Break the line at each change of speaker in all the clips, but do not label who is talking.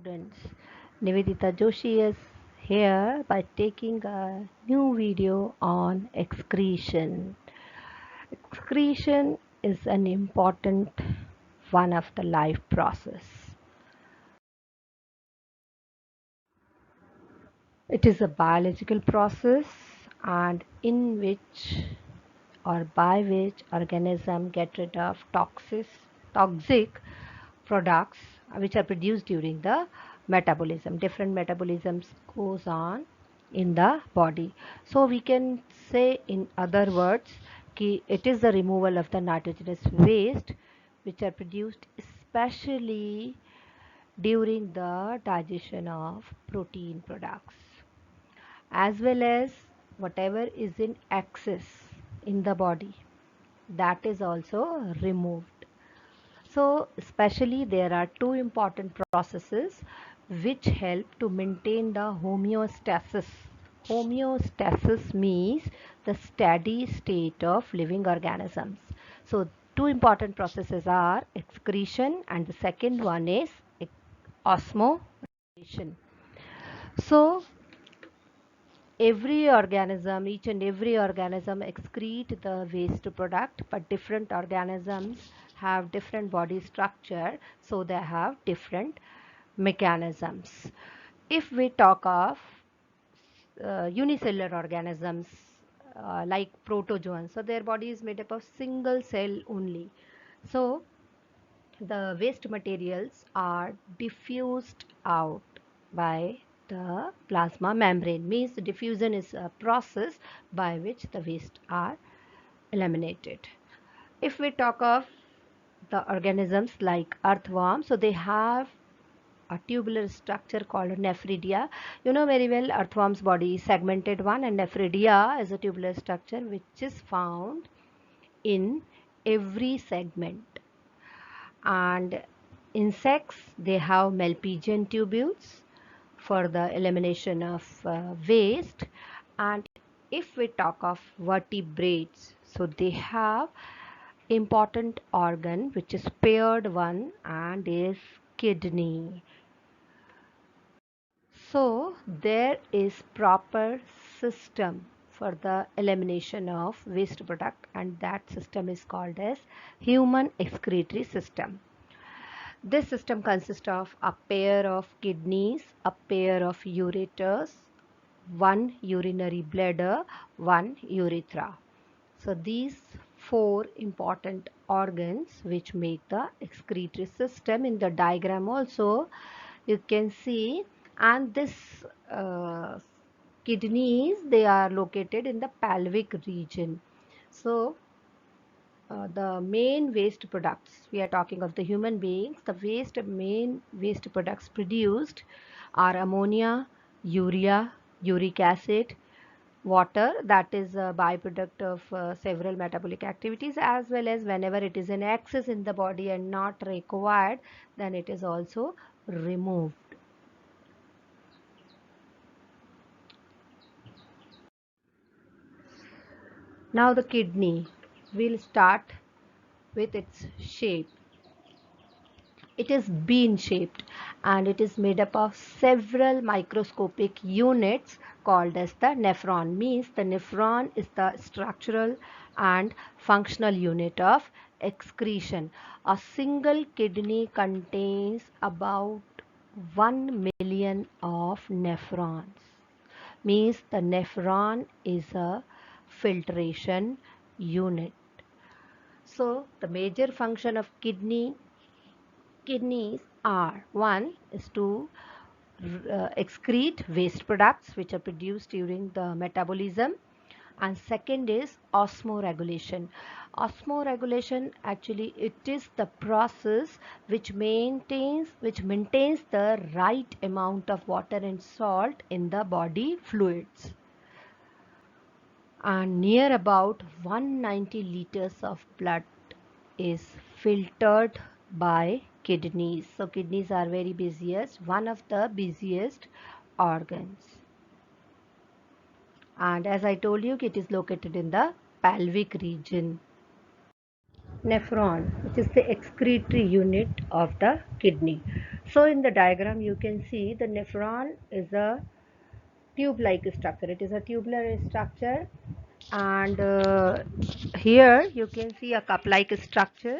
students. Nivedita Joshi is here by taking a new video on excretion. Excretion is an important one of the life process. It is a biological process and in which or by which organism get rid of toxic products which are produced during the metabolism. Different metabolisms goes on in the body. So we can say in other words it is the removal of the nitrogenous waste which are produced especially during the digestion of protein products, as well as whatever is in excess in the body, that is also removed. So especially there are two important processes which help to maintain the homeostasis. Homeostasis means the steady state of living organisms. So two important processes are excretion and the second one is osmoregulation. So each and every organism excrete the waste product, but different organisms have different body structure, so they have different mechanisms. If we talk of unicellular organisms like protozoans, so their body is made up of single cell only. So the waste materials are diffused out by the plasma membrane. Means diffusion is a process by which the waste are eliminated. If we talk of the organisms like earthworms, so they have a tubular structure called nephridia. You know very well earthworm's body is segmented one, and nephridia is a tubular structure which is found in every segment. And insects, they have Malpighian tubules for the elimination of waste. And if we talk of vertebrates, so they have important organ which is paired one and is kidney. So there is proper system for the elimination of waste product, and that system is called as human excretory system. This system consists of a pair of kidneys, a pair of ureters, one urinary bladder, one urethra. So these four important organs which make the excretory system. In the diagram also you can see, and this kidneys, they are located in the pelvic region. So the main waste products, we are talking of the human beings, the main waste products produced are ammonia, urea, uric acid, water, that is a byproduct of several metabolic activities, as well as whenever it is in excess in the body and not required, then it is also removed. Now the kidney, we'll start with its shape. It is bean shaped and it is made up of several microscopic units called as the nephron. Means the nephron is the structural and functional unit of excretion. A single kidney contains about 1 million of nephrons. Means the nephron is a filtration unit. So the major function of kidneys are: one is to excrete waste products which are produced during the metabolism, and second is osmoregulation. Osmoregulation, actually it is the process which maintains the right amount of water and salt in the body fluids, and near about 190 liters of blood is filtered by kidneys. So kidneys are very busiest, one of the busiest organs. And as I told you, it is located in the pelvic region. nephron, which is the excretory unit of the kidney. So in the diagram you can see the nephron is a tube-like structure. It is a tubular structure, and here you can see a cup-like structure.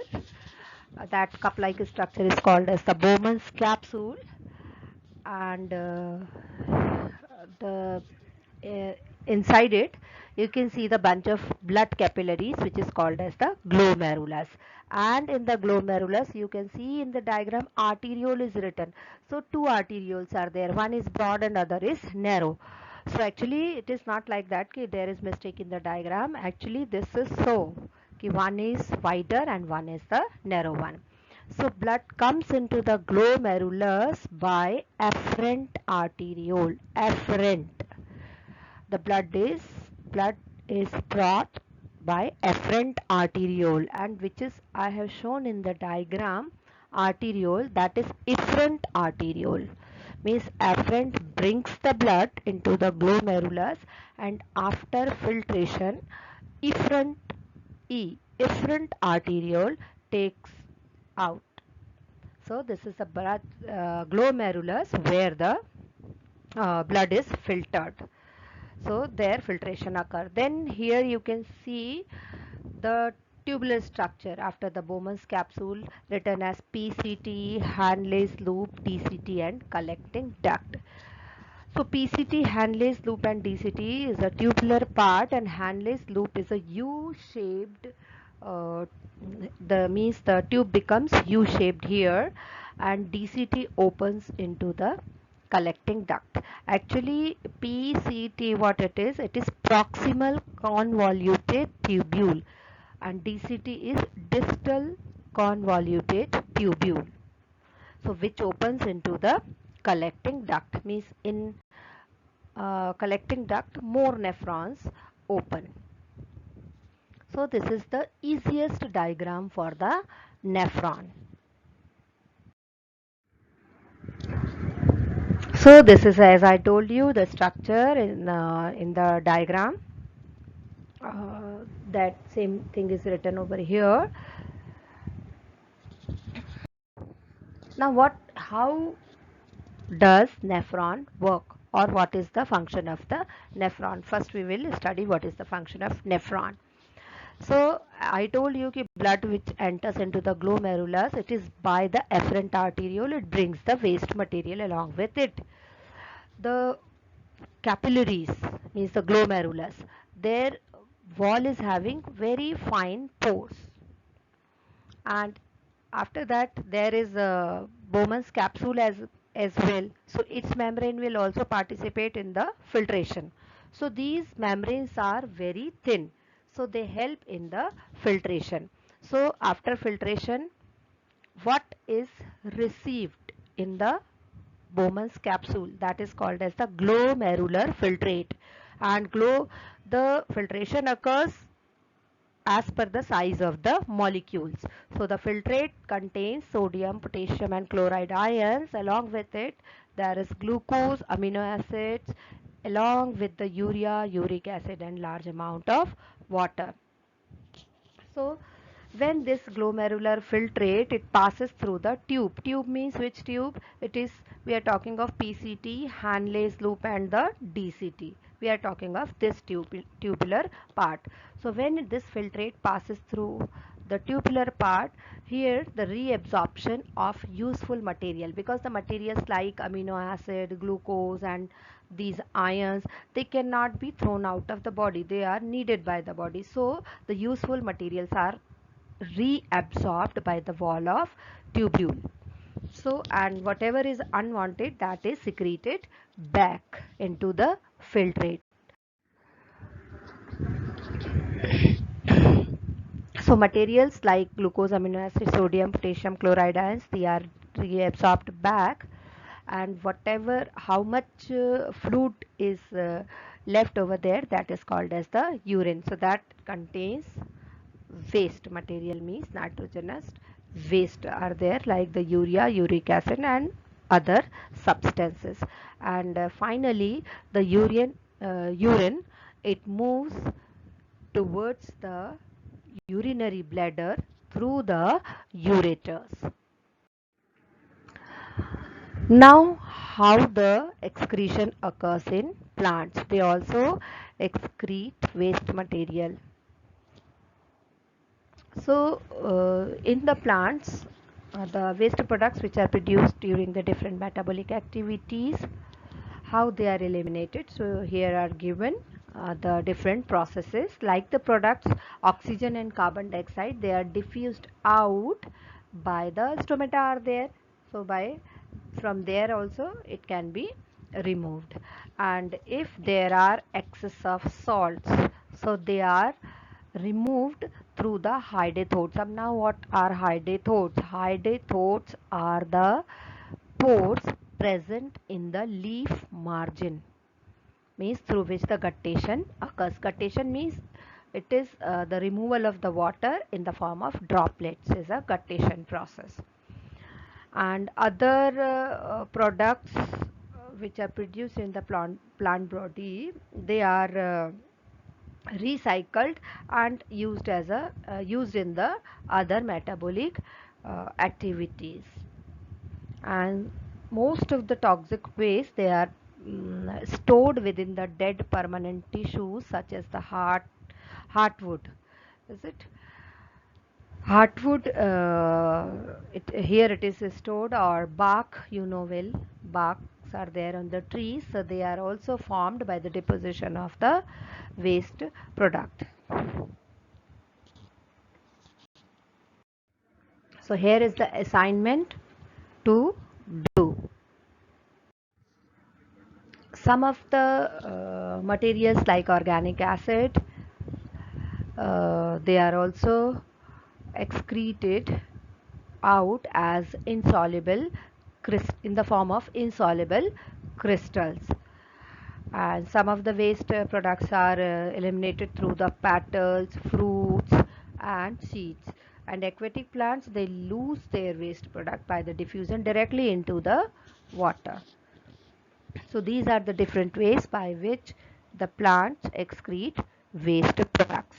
That cup-like structure is called as the Bowman's capsule, and the uh, inside it you can see the bunch of blood capillaries, which is called as the glomerulus. And in the glomerulus you can see in the diagram arteriole is written. So two arterioles are there, one is broad and other is narrow. So actually it is not like that ki there is mistake in the diagram. Actually this is so ki one is wider and one is the narrow one. So blood comes into the glomerulus by afferent arteriole. Afferent. The blood is brought by afferent arteriole, and which is I have shown in the diagram arteriole, that is efferent arteriole. Means afferent brings the blood into the glomerulus, and after filtration efferent efferent arteriole takes out. So this is a glomerulus where the blood is filtered. So there filtration occur. Then here you can see the tubular structure after the Bowman's capsule, written as PCT, Hanley's loop, DCT, and collecting duct. So PCT, Hanley's loop, and DCT is a tubular part, and Hanley's loop is a U-shaped. Uh, the means the tube becomes U-shaped here, and DCT opens into the collecting duct. Actually, PCT, what it is proximal convoluted tubule, and DCT is distal convoluted tubule. So which opens into the collecting duct, means in collecting duct more nephrons open. So this is the easiest diagram for the nephron. So this is, as I told you, the structure in the diagram. That same thing is written over here. Now how does nephron work, or what is the function of the nephron? First we will study what is the function of nephron. So I told you that blood which enters into the glomerulus, it is by the afferent arteriole, it brings the waste material along with it. The capillaries, means the glomerulus, their wall is having very fine pores, and after that there is a Bowman's capsule as well. So its membrane will also participate in the filtration. So these membranes are very thin, so they help in the filtration. So after filtration, what is received in the Bowman's capsule, that is called as the glomerular filtrate, and the filtration occurs as per the size of the molecules. So the filtrate contains sodium, potassium, and chloride ions. Along with it there is glucose, amino acids, along with the urea, uric acid, and large amount of water. So when this glomerular filtrate, it passes through the tube. Tube means which tube? It is, we are talking of PCT, Hanley's loop, and the DCT. We are talking of this tubular part. So when this filtrate passes through the tubular part, here the reabsorption of useful material, because the materials like amino acid, glucose, and these ions, they cannot be thrown out of the body, they are needed by the body. So the useful materials are reabsorbed by the wall of tubule. So, and whatever is unwanted, that is secreted back into the filtrate. So materials like glucose, amino acid, sodium, potassium, chloride ions, they are reabsorbed back, and whatever, how much fluid is left over there, that is called as the urine. So that contains waste material, means nitrogenous waste are there, like the urea, uric acid, and other substances. And finally the urine, it moves towards the urinary bladder, through the ureters. Now, how the excretion occurs in plants? They also excrete waste material. So, in the plants, the waste products which are produced during the different metabolic activities, how they are eliminated. So, here are given the different processes. Like the products, oxygen and carbon dioxide, they are diffused out by the stomata are there. So, by from there also it can be removed. And if there are excess of salts, so they are removed through the hydatodes. Now what are hydatodes? Hydatodes are the pores present in the leaf margin, means through which the guttation occurs. Guttation means it is the removal of the water in the form of droplets is a guttation process. And other products which are produced in the plant body, they are recycled and used as a used in the other metabolic activities. And most of the toxic waste, they are stored within the dead permanent tissues such as the heartwood, is it heartwood, here it is stored, or bark, you know well, barks are there on the trees, so they are also formed by the deposition of the waste product. So here is the assignment to do. Some of the materials like organic acid, they are also excreted out as insoluble in the form of insoluble crystals. And some of the waste products are eliminated through the petals, fruits and seeds. And aquatic plants, they lose their waste product by the diffusion directly into the water. So these are the different ways by which the plants excrete waste products.